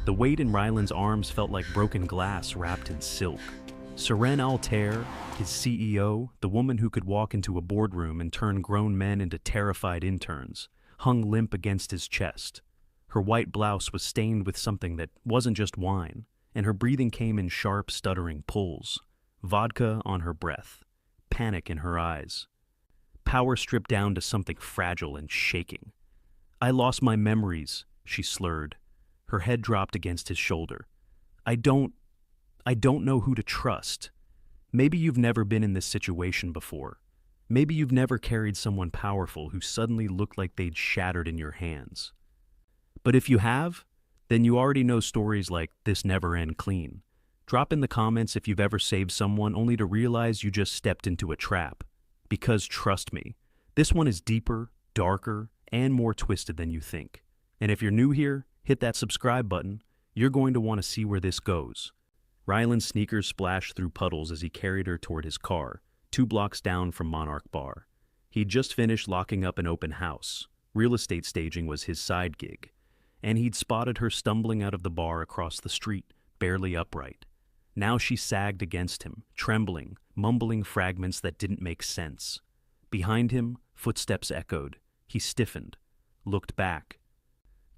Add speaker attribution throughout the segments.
Speaker 1: The weight in Rylan's arms felt like broken glass wrapped in silk. Seren Altaire, his CEO, the woman who could walk into a boardroom and turn grown men into terrified interns, hung limp against his chest. Her white blouse was stained with something that wasn't just wine, and her breathing came in sharp, stuttering pulls. Vodka on her breath, panic in her eyes. Power stripped down to something fragile and shaking. "I lost my memories," she slurred. Her head dropped against his shoulder. I don't know who to trust. Maybe you've never been in this situation before. Maybe you've never carried someone powerful who suddenly looked like they'd shattered in your hands. But if you have, then you already know stories like this never end clean. Drop in the comments if you've ever saved someone only to realize you just stepped into a trap. Because trust me, this one is deeper, darker, and more twisted than you think. And if you're new here, hit that subscribe button. You're going to want to see where this goes. Rylan's sneakers splashed through puddles as he carried her toward his car, 2 blocks down from Monarch Bar. He'd just finished locking up an open house. Real estate staging was his side gig. And he'd spotted her stumbling out of the bar across the street, barely upright. Now she sagged against him, trembling, mumbling fragments that didn't make sense. Behind him, footsteps echoed. He stiffened, looked back.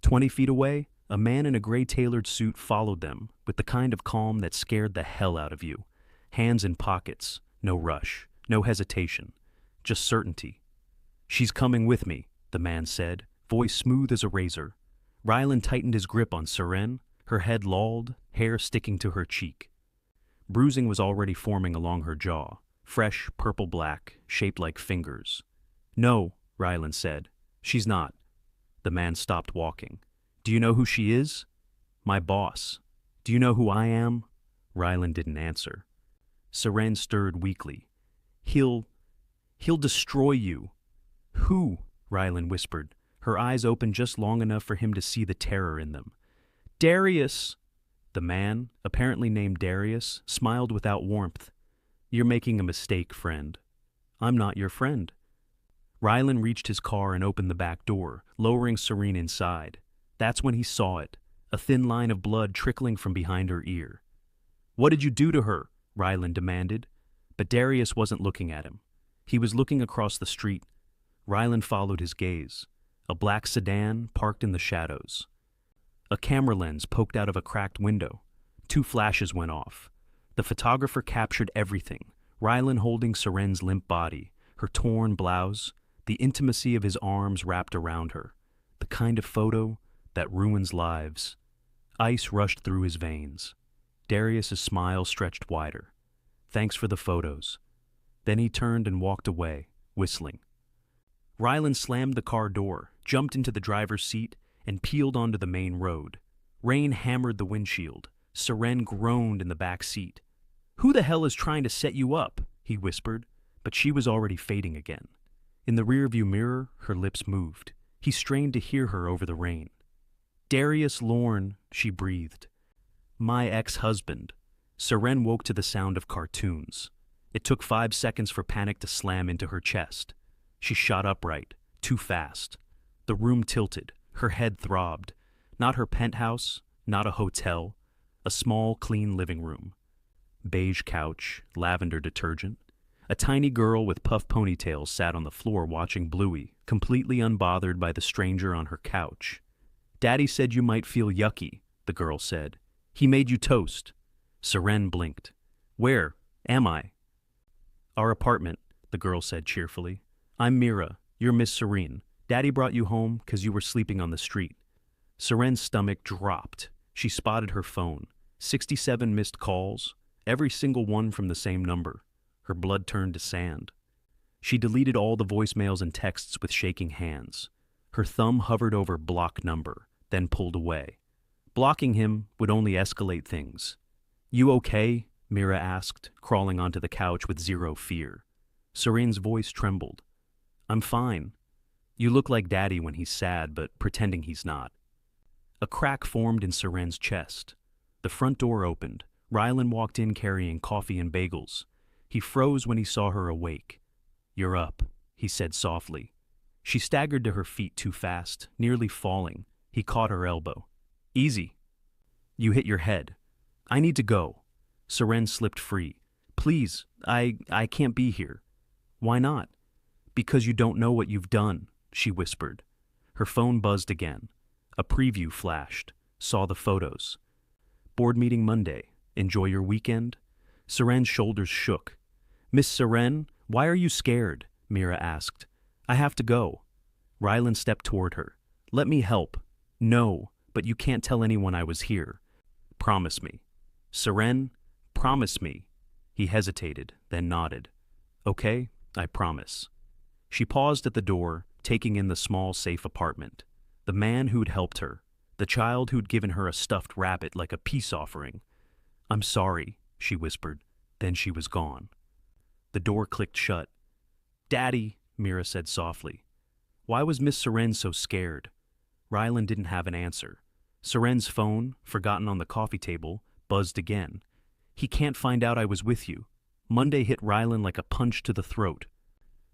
Speaker 1: 20 feet away, a man in a gray tailored suit followed them, with the kind of calm that scared the hell out of you. Hands in pockets, no rush, no hesitation, just certainty. "She's coming with me," the man said, voice smooth as a razor. Rylan tightened his grip on Seren, her head lolled, hair sticking to her cheek. Bruising was already forming along her jaw, fresh purple-black, shaped like fingers. "No," Rylan said. "She's not." The man stopped walking. "Do you know who she is?" "My boss." "Do you know who I am?" Rylan didn't answer. Seren stirred weakly. He'll destroy you." "Who?" Rylan whispered, her eyes open just long enough for him to see the terror in them. "Darius!" The man, apparently named Darius, smiled without warmth. "You're making a mistake, friend. I'm not your friend." Rylan reached his car and opened the back door, lowering Seren inside. That's when he saw it, a thin line of blood trickling from behind her ear. "What did you do to her?" Rylan demanded. But Darius wasn't looking at him. He was looking across the street. Rylan followed his gaze. A black sedan parked in the shadows. A camera lens poked out of a cracked window. 2 flashes went off. The photographer captured everything, Rylan holding Seren's limp body, her torn blouse, the intimacy of his arms wrapped around her, the kind of photo that ruins lives. Ice rushed through his veins. Darius's smile stretched wider. "Thanks for the photos." Then he turned and walked away, whistling. Rylan slammed the car door, jumped into the driver's seat, and peeled onto the main road. Rain hammered the windshield. Seren groaned in the back seat. "Who the hell is trying to set you up?" he whispered, but she was already fading again. In the rearview mirror, her lips moved. He strained to hear her over the rain. "Darius Lorne," she breathed. "My ex-husband." Seren woke to the sound of cartoons. It took 5 seconds for panic to slam into her chest. She shot upright, too fast. The room tilted. Her head throbbed. Not her penthouse, not a hotel. A small, clean living room. Beige couch, lavender detergent. A tiny girl with puff ponytails sat on the floor watching Bluey, completely unbothered by the stranger on her couch. "Daddy said you might feel yucky," the girl said. "He made you toast." Seren blinked. "Where am I?" "Our apartment," the girl said cheerfully. "I'm Mira. You're Miss Seren. Daddy brought you home 'cause you were sleeping on the street." Seren's stomach dropped. She spotted her phone. 67 missed calls, every single one from the same number. Her blood turned to sand. She deleted all the voicemails and texts with shaking hands. Her thumb hovered over block number, then pulled away. Blocking him would only escalate things. "You okay?" Mira asked, crawling onto the couch with zero fear. Seren's voice trembled. "I'm fine. You look like Daddy when he's sad, but pretending he's not." A crack formed in Seren's chest. The front door opened. Rylan walked in carrying coffee and bagels. He froze when he saw her awake. "You're up," he said softly. She staggered to her feet too fast, nearly falling. He caught her elbow. "Easy." You hit your head. I need to go. Seren slipped free. Please, I can't be here. Why not? Because you don't know what you've done, she whispered. Her phone buzzed again. A preview flashed. Saw the photos. Board meeting Monday. Enjoy your weekend? Seren's shoulders shook. Miss Seren, why are you scared? Mira asked. I have to go. Rylan stepped toward her. Let me help. No, but you can't tell anyone I was here. Promise me. Seren, promise me. He hesitated, then nodded. Okay, I promise. She paused at the door, taking in the small, safe apartment. The man who'd helped her. The child who'd given her a stuffed rabbit like a peace offering. I'm sorry, she whispered. Then she was gone. The door clicked shut. Daddy, Mira said softly. Why was Miss Seren so scared? Rylan didn't have an answer. Seren's phone, forgotten on the coffee table, buzzed again. He can't find out I was with you. Monday hit Rylan like a punch to the throat.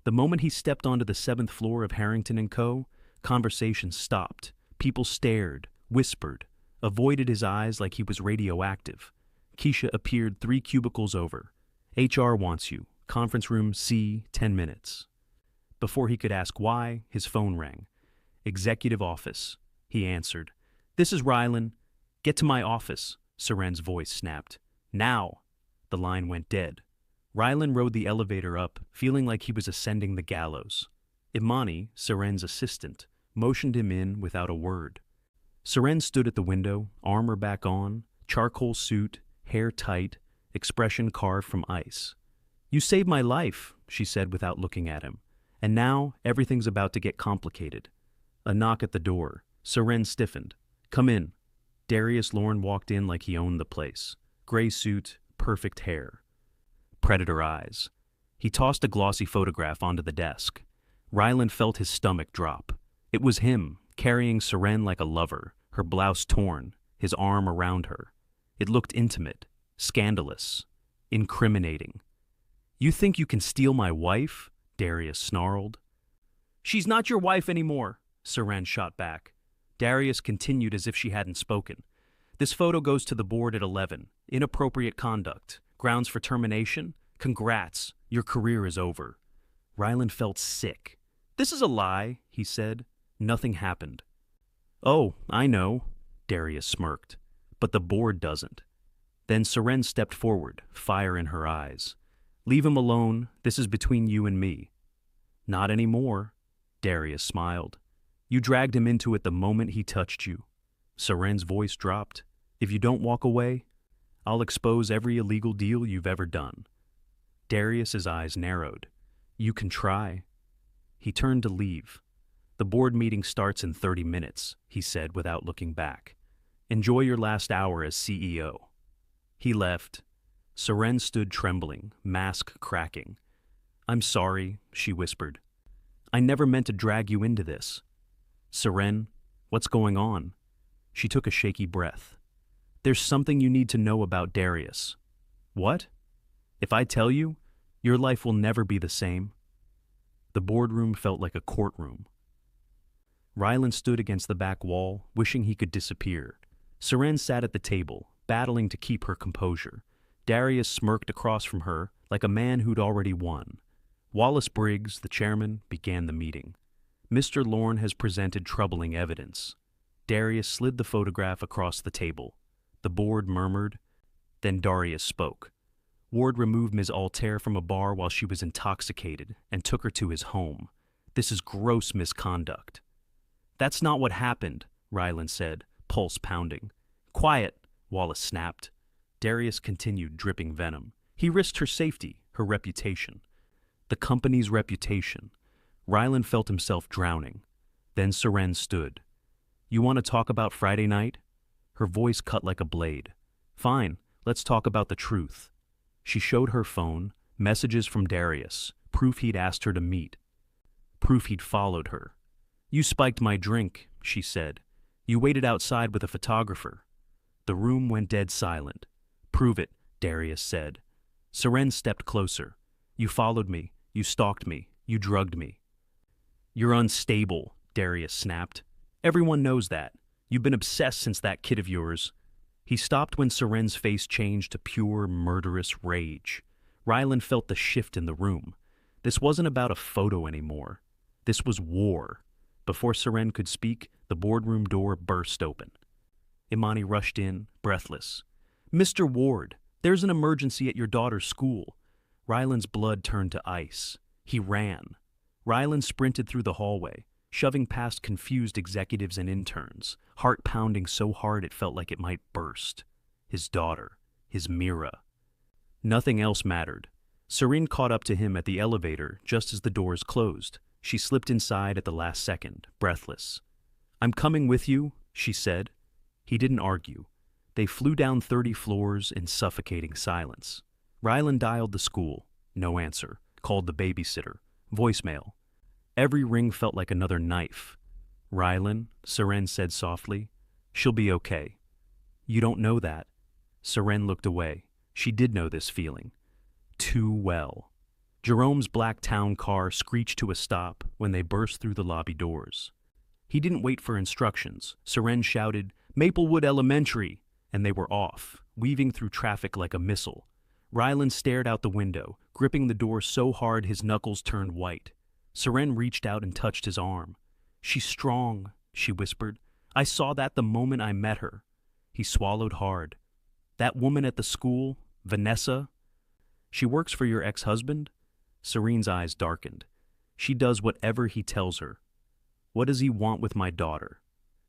Speaker 1: The moment he stepped onto the 7th floor of Harrington & Co., conversation stopped. People stared, whispered, avoided his eyes like he was radioactive. Keisha appeared 3 cubicles over. HR wants you. Conference room C, 10 minutes. Before he could ask why, his phone rang. Executive office. He answered. This is Rylan. Get to my office, Seren's voice snapped. Now. The line went dead. Rylan rode the elevator up, feeling like he was ascending the gallows. Imani, Seren's assistant, motioned him in without a word. Seren stood at the window, armor back on, charcoal suit, hair tight, expression carved from ice. You saved my life, she said without looking at him. And now everything's about to get complicated. A knock at the door. Seren stiffened. Come in. Darius Lorne walked in like he owned the place. Gray suit, perfect hair. Predator eyes. He tossed a glossy photograph onto the desk. Rylan felt his stomach drop. It was him, carrying Seren like a lover, her blouse torn, his arm around her. It looked intimate, scandalous, incriminating. You think you can steal my wife? Darius snarled. She's not your wife anymore, Seren shot back. Darius continued as if she hadn't spoken. This photo goes to the board at 11. Inappropriate conduct. Grounds for termination? Congrats, your career is over. Rylan felt sick. This is a lie, he said. Nothing happened. Oh, I know, Darius smirked. But the board doesn't. Then Seren stepped forward, fire in her eyes. Leave him alone. This is between you and me. Not anymore, Darius smiled. You dragged him into it the moment he touched you. Seren's voice dropped. If you don't walk away, I'll expose every illegal deal you've ever done. Darius's eyes narrowed. You can try. He turned to leave. The board meeting starts in 30 minutes, he said without looking back. Enjoy your last hour as CEO. He left. Seren stood trembling, mask cracking. I'm sorry, she whispered. I never meant to drag you into this. Seren, what's going on? She took a shaky breath. There's something you need to know about Darius. What? If I tell you, your life will never be the same. The boardroom felt like a courtroom. Rylan stood against the back wall, wishing he could disappear. Seren sat at the table, battling to keep her composure. Darius smirked across from her like a man who'd already won. Wallace Briggs, the chairman, began the meeting. Mr. Lorne has presented troubling evidence. Darius slid the photograph across the table. The board murmured. Then Darius spoke. Ward removed Ms. Altaire from a bar while she was intoxicated and took her to his home. This is gross misconduct. That's not what happened, Rylan said, pulse pounding. Quiet, Wallace snapped. Darius continued, dripping venom. He risked her safety, her reputation. The company's reputation. Rylan felt himself drowning. Then Seren stood. You want to talk about Friday night? Her voice cut like a blade. Fine, let's talk about the truth. She showed her phone, messages from Darius, proof he'd asked her to meet. Proof he'd followed her. You spiked my drink, she said. You waited outside with a photographer. The room went dead silent. Prove it, Darius said. Seren stepped closer. You followed me. You stalked me. You drugged me. You're unstable, Darius snapped. Everyone knows that. You've been obsessed since that kid of yours. He stopped when Seren's face changed to pure, murderous rage. Rylan felt the shift in the room. This wasn't about a photo anymore. This was war. Before Seren could speak, the boardroom door burst open. Imani rushed in, breathless. "Mr. Ward, there's an emergency at your daughter's school." Rylan's blood turned to ice. He ran. Rylan sprinted through the hallway, shoving past confused executives and interns, heart pounding so hard it felt like it might burst. His daughter, his Mira. Nothing else mattered. Seren caught up to him at the elevator just as the doors closed. She slipped inside at the last second, breathless. "I'm coming with you," she said. He didn't argue. They flew down 30 floors in suffocating silence. Rylan dialed the school. No answer. Called the babysitter. Voicemail. Every ring felt like another knife. "Rylan," Seren said softly. "She'll be okay." "You don't know that." Seren looked away. She did know this feeling. Too well. Jerome's black town car screeched to a stop when they burst through the lobby doors. He didn't wait for instructions. Seren shouted, "Maplewood Elementary!" and they were off, weaving through traffic like a missile. Rylan stared out the window, gripping the door so hard his knuckles turned white. Seren reached out and touched his arm. "She's strong," she whispered. "I saw that the moment I met her." He swallowed hard. "That woman at the school, Vanessa? She works for your ex-husband?" Seren's eyes darkened. "She does whatever he tells her." "What does he want with my daughter?"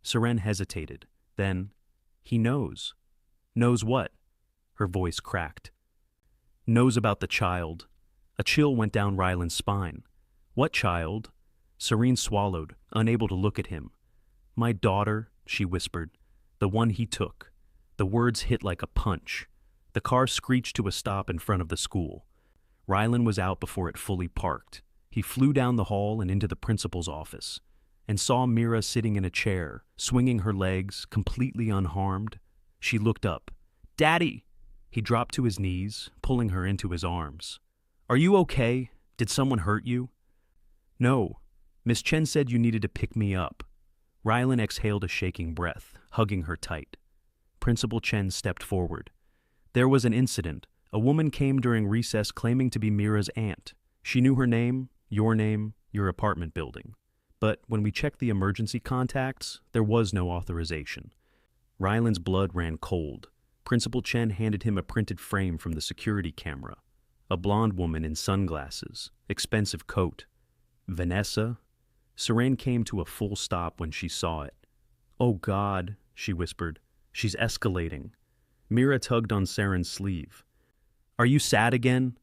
Speaker 1: Seren hesitated. Then, "He knows." "Knows what?" Her voice cracked. "Knows about the child." A chill went down Rylan's spine. "What child?" Seren swallowed, unable to look at him. "My daughter," she whispered. "The one he took." The words hit like a punch. The car screeched to a stop in front of the school. Rylan was out before it fully parked. He flew down the hall and into the principal's office, and saw Mira sitting in a chair, swinging her legs, completely unharmed. She looked up. "Daddy!" He dropped to his knees, pulling her into his arms. "Are you okay? Did someone hurt you?" "No. Miss Chen said you needed to pick me up." Rylan exhaled a shaking breath, hugging her tight. Principal Chen stepped forward. "There was an incident. A woman came during recess claiming to be Mira's aunt. She knew her name, your apartment building. But when we checked the emergency contacts, there was no authorization." Rylan's blood ran cold. Principal Chen handed him a printed frame from the security camera. A blonde woman in sunglasses, expensive coat. Vanessa? Seren came to a full stop when she saw it. "Oh God," she whispered. "She's escalating." Mira tugged on Seren's sleeve. "Are you sad again?"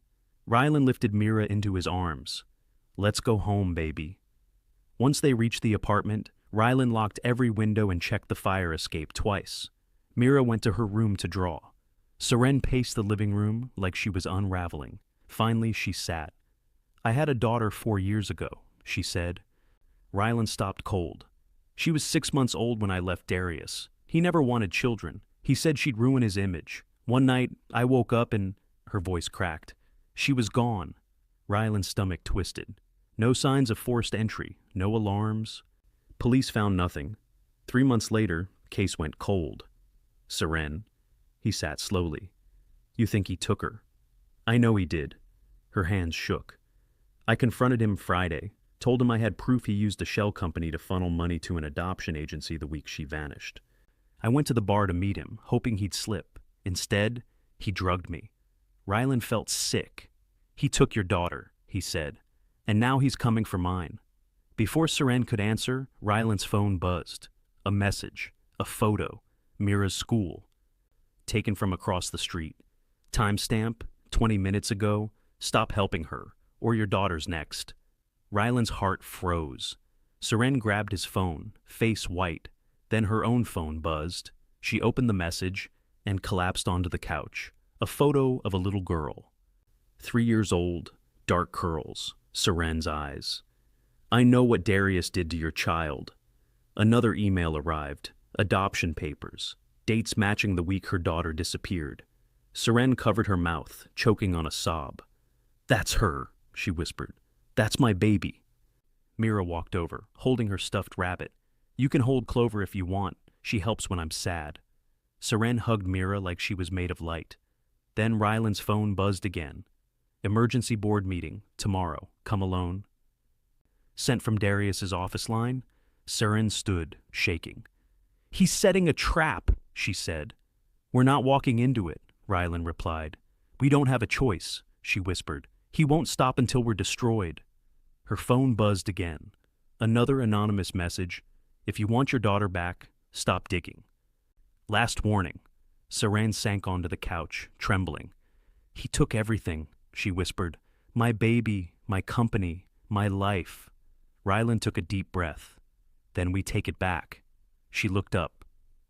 Speaker 1: Rylan lifted Mira into his arms. "Let's go home, baby." Once they reached the apartment, Rylan locked every window and checked the fire escape twice. Mira went to her room to draw. Seren paced the living room like she was unraveling. Finally, she sat. "I had a daughter 4 years ago," she said. Rylan stopped cold. "She was 6 months old when I left Darius. He never wanted children. He said she'd ruin his image. One night, I woke up and—" her voice cracked. "She was gone." Rylan's stomach twisted. No signs of forced entry, no alarms. Police found nothing. 3 months later, case went cold. "Seren." He sat slowly. "You think he took her?" "I know he did." Her hands shook. "I confronted him Friday, told him I had proof he used a shell company to funnel money to an adoption agency the week she vanished. I went to the bar to meet him, hoping he'd slip. Instead, he drugged me." Rylan felt sick. "He took your daughter," he said, "and now he's coming for mine." Before Seren could answer, Rylan's phone buzzed. A message, a photo, Mira's school. Taken from across the street. Timestamp, 20 minutes ago, stop helping her, or your daughter's next. Rylan's heart froze. Seren grabbed his phone, face white. Then her own phone buzzed. She opened the message and collapsed onto the couch. A photo of a little girl. 3 years old, dark curls, Seren's eyes. "I know what Darius did to your child." Another email arrived. Adoption papers. Dates matching the week her daughter disappeared. Seren covered her mouth, choking on a sob. "That's her," she whispered. "That's my baby." Mira walked over, holding her stuffed rabbit. "You can hold Clover if you want. She helps when I'm sad." Seren hugged Mira like she was made of light. Then Rylan's phone buzzed again. Emergency board meeting, tomorrow, come alone. Sent from Darius's office line, Seren stood, shaking. He's setting a trap, she said. We're not walking into it, Rylan replied. We don't have a choice, she whispered. He won't stop until we're destroyed. Her phone buzzed again. Another anonymous message. If you want your daughter back, stop digging. Last warning. Seren sank onto the couch, trembling. He took everything, she whispered. My baby, my company, my life. Rylan took a deep breath. Then we take it back. She looked up.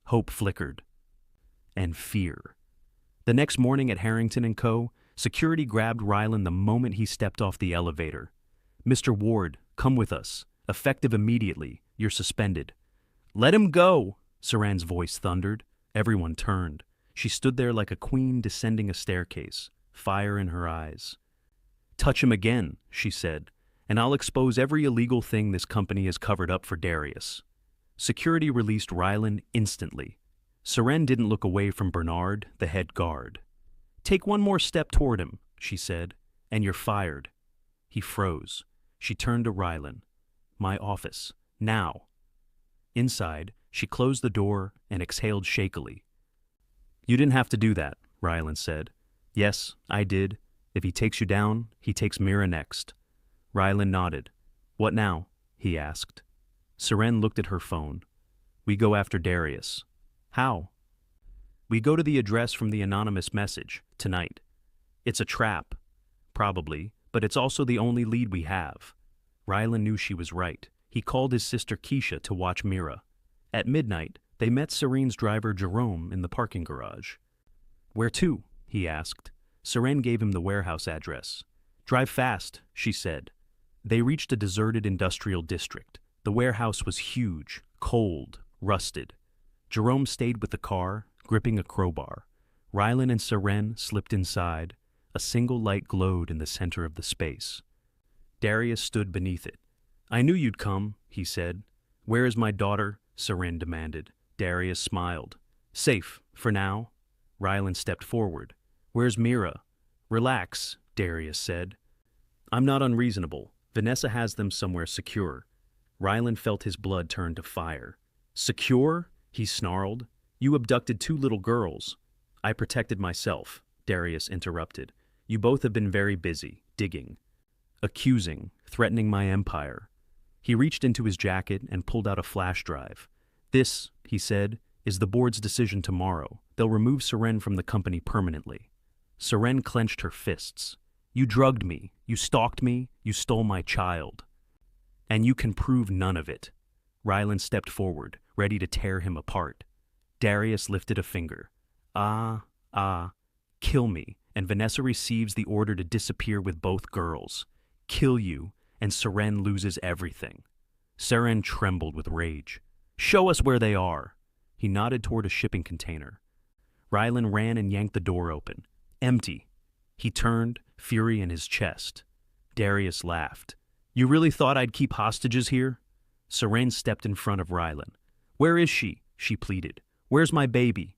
Speaker 1: Hope flickered. And fear. The next morning at Harrington & Co., security grabbed Rylan the moment he stepped off the elevator. Mr. Ward, come with us. Effective immediately. You're suspended. Let him go, Seren's voice thundered. Everyone turned. She stood there like a queen descending a staircase, fire in her eyes. Touch him again, she said, and I'll expose every illegal thing this company has covered up for Darius. Security released Rylan instantly. Seren didn't look away from Bernard, the head guard. Take one more step toward him, she said, and you're fired. He froze. She turned to Rylan. My office. Now. Inside, she closed the door and exhaled shakily. You didn't have to do that, Rylan said. Yes, I did. If he takes you down, he takes Mira next. Rylan nodded. What now? He asked. Seren looked at her phone. We go after Darius. How? We go to the address from the anonymous message, tonight. It's a trap. Probably, but it's also the only lead we have. Rylan knew she was right. He called his sister Keisha to watch Mira. At midnight, they met Seren's driver Jerome in the parking garage. Where to? He asked. Seren gave him the warehouse address. Drive fast, she said. They reached a deserted industrial district. The warehouse was huge, cold, rusted. Jerome stayed with the car, gripping a crowbar. Rylan and Seren slipped inside. A single light glowed in the center of the space. Darius stood beneath it. I knew you'd come, he said. Where is my daughter? Seren demanded. Darius smiled. Safe, for now. Rylan stepped forward. Where's Mira? Relax, Darius said. I'm not unreasonable. Vanessa has them somewhere secure. Rylan felt his blood turn to fire. Secure? He snarled. You abducted 2 little girls. I protected myself, Darius interrupted. You both have been very busy, digging. Accusing, threatening my empire. He reached into his jacket and pulled out a flash drive. This, he said, is the board's decision tomorrow. They'll remove Seren from the company permanently. Seren clenched her fists. You drugged me, you stalked me, you stole my child. And you can prove none of it. Rylan stepped forward, ready to tear him apart. Darius lifted a finger. Kill me, and Vanessa receives the order to disappear with both girls. Kill you, and Seren loses everything. Seren trembled with rage. Show us where they are. He nodded toward a shipping container. Rylan ran and yanked the door open. Empty. He turned, fury in his chest. Darius laughed. You really thought I'd keep hostages here? Seren stepped in front of Rylan. Where is she? She pleaded. Where's my baby?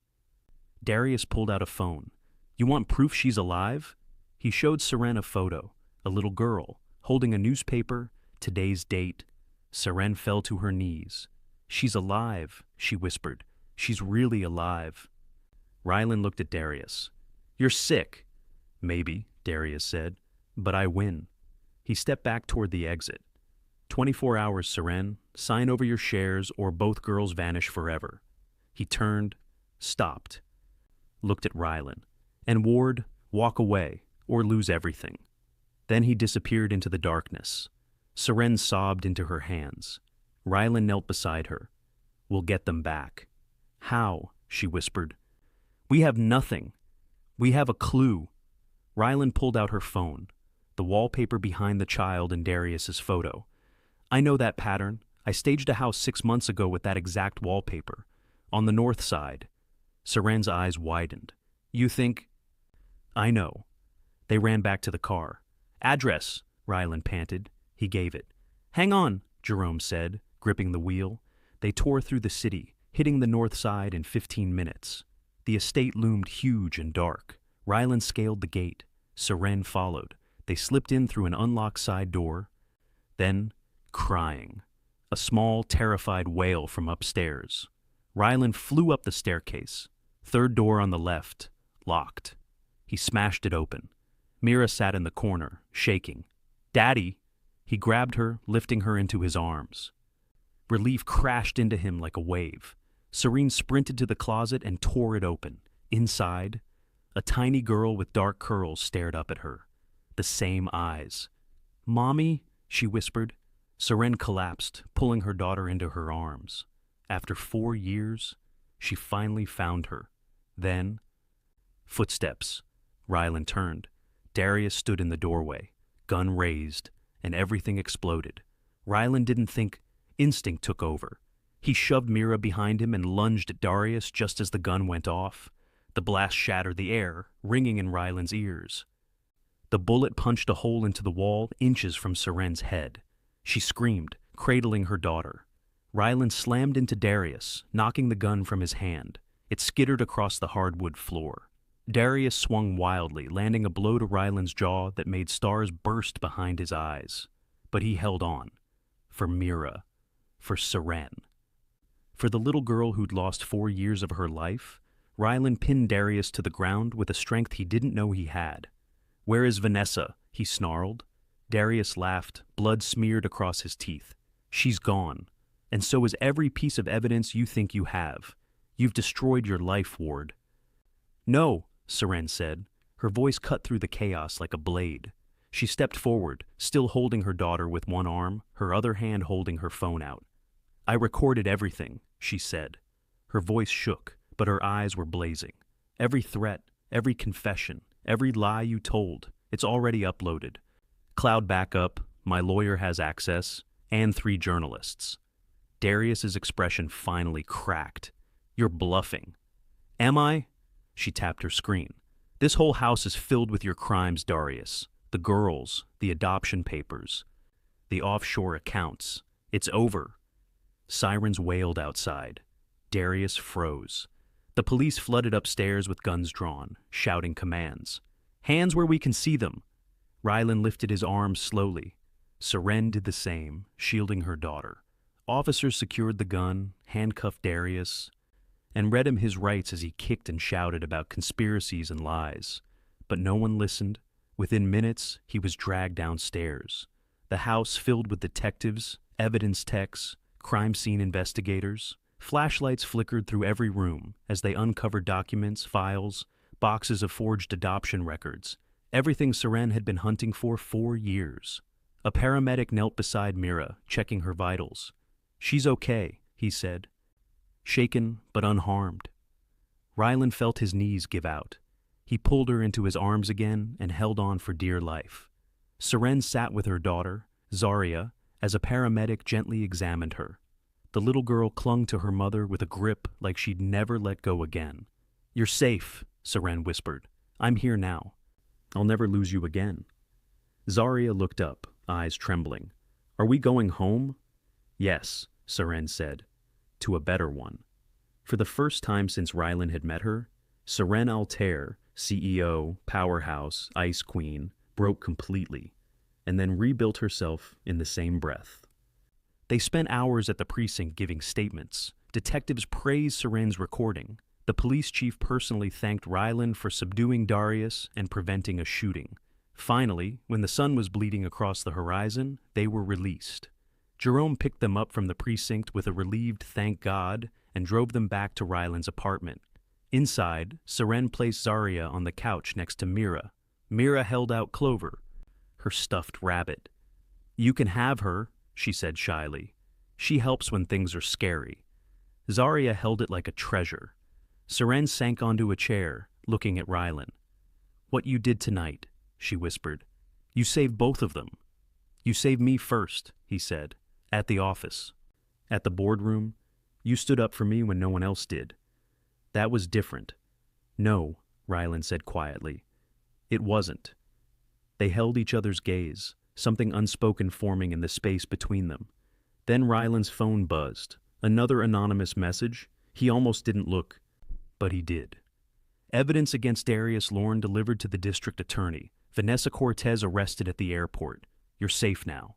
Speaker 1: Darius pulled out a phone. You want proof she's alive? He showed Seren a photo, a little girl, holding a newspaper, today's date. Seren fell to her knees. She's alive, she whispered. She's really alive. Rylan looked at Darius. You're sick. Maybe, Darius said, but I win. He stepped back toward the exit. 24 hours, Seren. Sign over your shares or both girls vanish forever. He turned, stopped, looked at Rylan. And Ward, walk away or lose everything. Then he disappeared into the darkness. Seren sobbed into her hands. Rylan knelt beside her. We'll get them back. How? She whispered. We have nothing. We have a clue. Rylan pulled out her phone, the wallpaper behind the child in Darius's photo. I know that pattern. I staged a house 6 months ago with that exact wallpaper. On the north side. Seren's eyes widened. You think... I know. They ran back to the car. Address, Rylan panted. He gave it. Hang on, Jerome said, gripping the wheel. They tore through the city, hitting the north side in 15 minutes. The estate loomed huge and dark. Rylan scaled the gate. Seren followed. They slipped in through an unlocked side door. Then, crying. A small, terrified wail from upstairs. Rylan flew up the staircase. Third door on the left, locked. He smashed it open. Mira sat in the corner, shaking. "Daddy!" He grabbed her, lifting her into his arms. Relief crashed into him like a wave. Seren sprinted to the closet and tore it open. Inside, a tiny girl with dark curls stared up at her. The same eyes. "Mommy?" she whispered. Seren collapsed, pulling her daughter into her arms. After 4 years, she finally found her. Then, footsteps. Rylan turned. Darius stood in the doorway, gun raised, and everything exploded. Rylan didn't think. Instinct took over. He shoved Mira behind him and lunged at Darius just as the gun went off. The blast shattered the air, ringing in Rylan's ears. The bullet punched a hole into the wall inches from Seren's head. She screamed, cradling her daughter. Rylan slammed into Darius, knocking the gun from his hand. It skittered across the hardwood floor. Darius swung wildly, landing a blow to Rylan's jaw that made stars burst behind his eyes. But he held on. For Mira. For Seren. For the little girl who'd lost 4 years of her life, Rylan pinned Darius to the ground with a strength he didn't know he had. "Where is Vanessa?" he snarled. Darius laughed, blood smeared across his teeth. "She's gone. And so is every piece of evidence you think you have. You've destroyed your life, Ward." "No," Seren said. Her voice cut through the chaos like a blade. She stepped forward, still holding her daughter with one arm, her other hand holding her phone out. "I recorded everything," she said. Her voice shook, but her eyes were blazing. "Every threat, every confession, every lie you told, it's already uploaded. Cloud backup, my lawyer has access, and 3 journalists." Darius's expression finally cracked. "You're bluffing." "Am I?" She tapped her screen. "This whole house is filled with your crimes, Darius. The girls, the adoption papers, the offshore accounts. It's over." Sirens wailed outside. Darius froze. The police flooded upstairs with guns drawn, shouting commands. "Hands where we can see them." Rylan lifted his arms slowly. Seren did the same, shielding her daughter. Officers secured the gun, handcuffed Darius, and read him his rights as he kicked and shouted about conspiracies and lies. But no one listened. Within minutes, he was dragged downstairs. The house filled with detectives, evidence techs, crime scene investigators. Flashlights flickered through every room as they uncovered documents, files, boxes of forged adoption records, everything Seren had been hunting for 4 years. A paramedic knelt beside Mira, checking her vitals. "She's okay," he said. Shaken but unharmed. Rylan felt his knees give out. He pulled her into his arms again and held on for dear life. Seren sat with her daughter, Zarya, as a paramedic gently examined her. The little girl clung to her mother with a grip like she'd never let go again. "You're safe," Seren whispered. "I'm here now. I'll never lose you again." Zarya looked up, eyes trembling. "Are we going home?" "Yes," Seren said. "To a better one." For the first time since Rylan had met her, Seren Altaire, CEO, powerhouse, ice queen, broke completely, and then rebuilt herself in the same breath. They spent hours at the precinct giving statements. Detectives praised Seren's recording. The police chief personally thanked Rylan for subduing Darius and preventing a shooting. Finally, when the sun was bleeding across the horizon, they were released. Jerome picked them up from the precinct with a relieved "thank God" and drove them back to Rylan's apartment. Inside, Seren placed Zarya on the couch next to Mira. Mira held out Clover, her stuffed rabbit. "You can have her," she said shyly. "She helps when things are scary." Zarya held it like a treasure. Seren sank onto a chair, looking at Rylan. "What you did tonight," she whispered. "You saved both of them." "You saved me first," he said. "At the office. At the boardroom. You stood up for me when no one else did. That was different." "No," Rylan said quietly. "It wasn't." They held each other's gaze, something unspoken forming in the space between them. Then Rylan's phone buzzed. Another anonymous message. He almost didn't look, but he did. Evidence against Darius Lorne delivered to the district attorney. Vanessa Cortez arrested at the airport. You're safe now.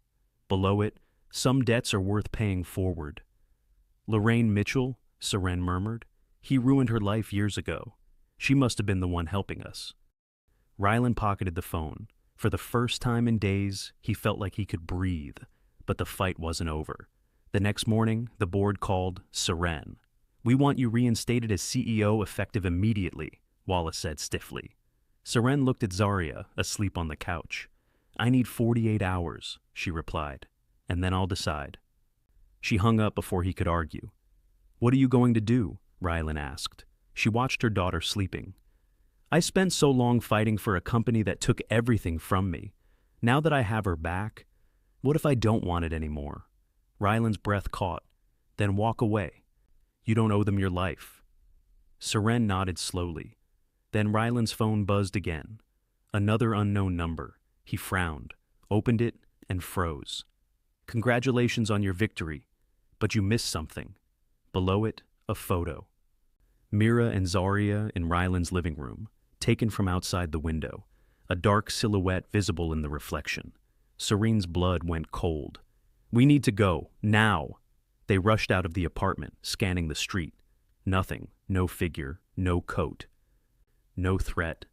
Speaker 1: Below it, some debts are worth paying forward. Lorraine Mitchell, Seren murmured. He ruined her life years ago. She must have been the one helping us. Rylan pocketed the phone. For the first time in days, he felt like he could breathe, but the fight wasn't over. The next morning, the board called Seren. We want you reinstated as CEO effective immediately, Wallace said stiffly. Seren looked at Zarya, asleep on the couch. I need 48 hours, she replied, and then I'll decide. She hung up before he could argue. What are you going to do? Rylan asked. She watched her daughter sleeping. I spent so long fighting for a company that took everything from me. Now that I have her back, what if I don't want it anymore? Rylan's breath caught. Then walk away. You don't owe them your life. Seren nodded slowly. Then Rylan's phone buzzed again. Another unknown number. He frowned, opened it, and froze. Congratulations on your victory, but you missed something. Below it, a photo. Mira and Zarya in Rylan's living room, taken from outside the window, a dark silhouette visible in the reflection. Serene's blood went cold. We need to go, now. They rushed out of the apartment, scanning the street. Nothing, no figure, no coat. No threat.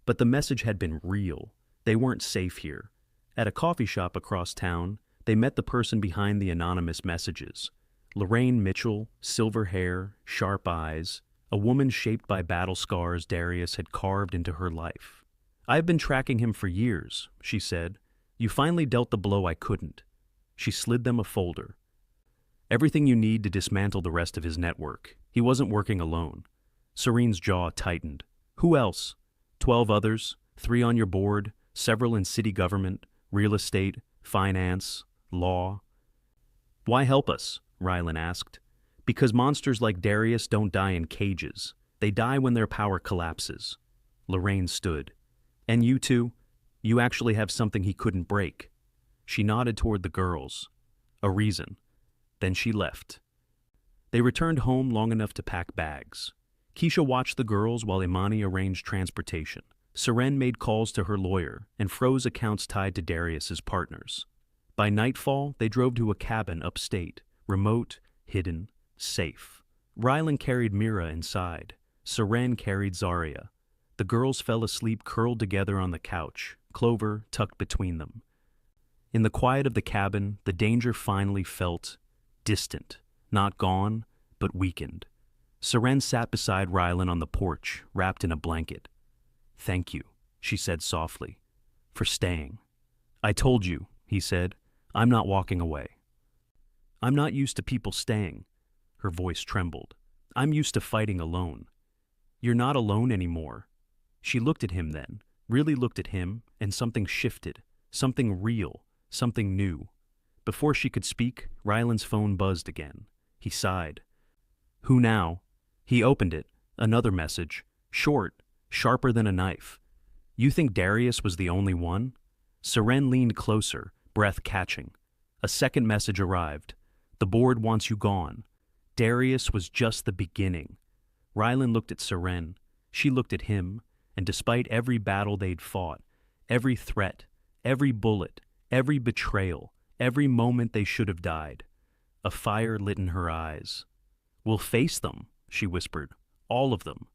Speaker 1: But the message had been real. They weren't safe here. At a coffee shop across town, they met the person behind the anonymous messages. Lorraine Mitchell, silver hair, sharp eyes, a woman shaped by battle scars Darius had carved into her life. I've been tracking him for years, she said. You finally dealt the blow I couldn't. She slid them a folder. Everything you need to dismantle the rest of his network. He wasn't working alone. Serene's jaw tightened. Who else? 12 others, 3 on your board, several in city government, real estate, finance, law. Why help us? Rylan asked. Because monsters like Darius don't die in cages. They die when their power collapses. Lorraine stood. And you two? You actually have something he couldn't break. She nodded toward the girls. A reason. Then she left. They returned home long enough to pack bags. Keisha watched the girls while Imani arranged transportation. Seren made calls to her lawyer and froze accounts tied to Darius's partners. By nightfall, they drove to a cabin upstate, remote, hidden, safe. Rylan carried Mira inside. Seren carried Zarya. The girls fell asleep curled together on the couch, Clover tucked between them. In the quiet of the cabin, the danger finally felt distant, not gone, but weakened. Seren sat beside Rylan on the porch, wrapped in a blanket. Thank you, she said softly, for staying. I told you, he said, I'm not walking away. I'm not used to people staying. Her voice trembled. I'm used to fighting alone. You're not alone anymore. She looked at him then, really looked at him, and something shifted, something real, something new. Before she could speak, Rylan's phone buzzed again. He sighed. Who now? He opened it. Another message. Short, sharper than a knife. You think Darius was the only one? Seren leaned closer, breath catching. A second message arrived. The board wants you gone. Darius was just the beginning. Rylan looked at Seren. She looked at him, and despite every battle they'd fought, every threat, every bullet, every betrayal, every moment they should have died, a fire lit in her eyes. We'll face them, she whispered. All of them.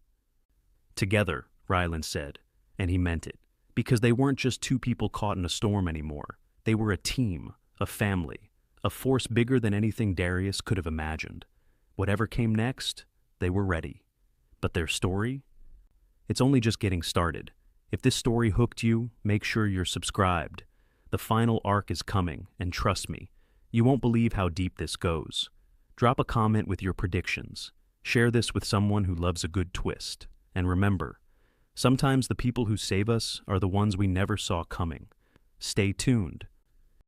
Speaker 1: Together, Rylan said, and he meant it, because they weren't just two people caught in a storm anymore. They were a team, a family, a force bigger than anything Darius could have imagined. Whatever came next, they were ready. But their story? It's only just getting started. If this story hooked you, make sure you're subscribed. The final arc is coming, and trust me, you won't believe how deep this goes. Drop a comment with your predictions. Share this with someone who loves a good twist. And remember, sometimes the people who save us are the ones we never saw coming. Stay tuned.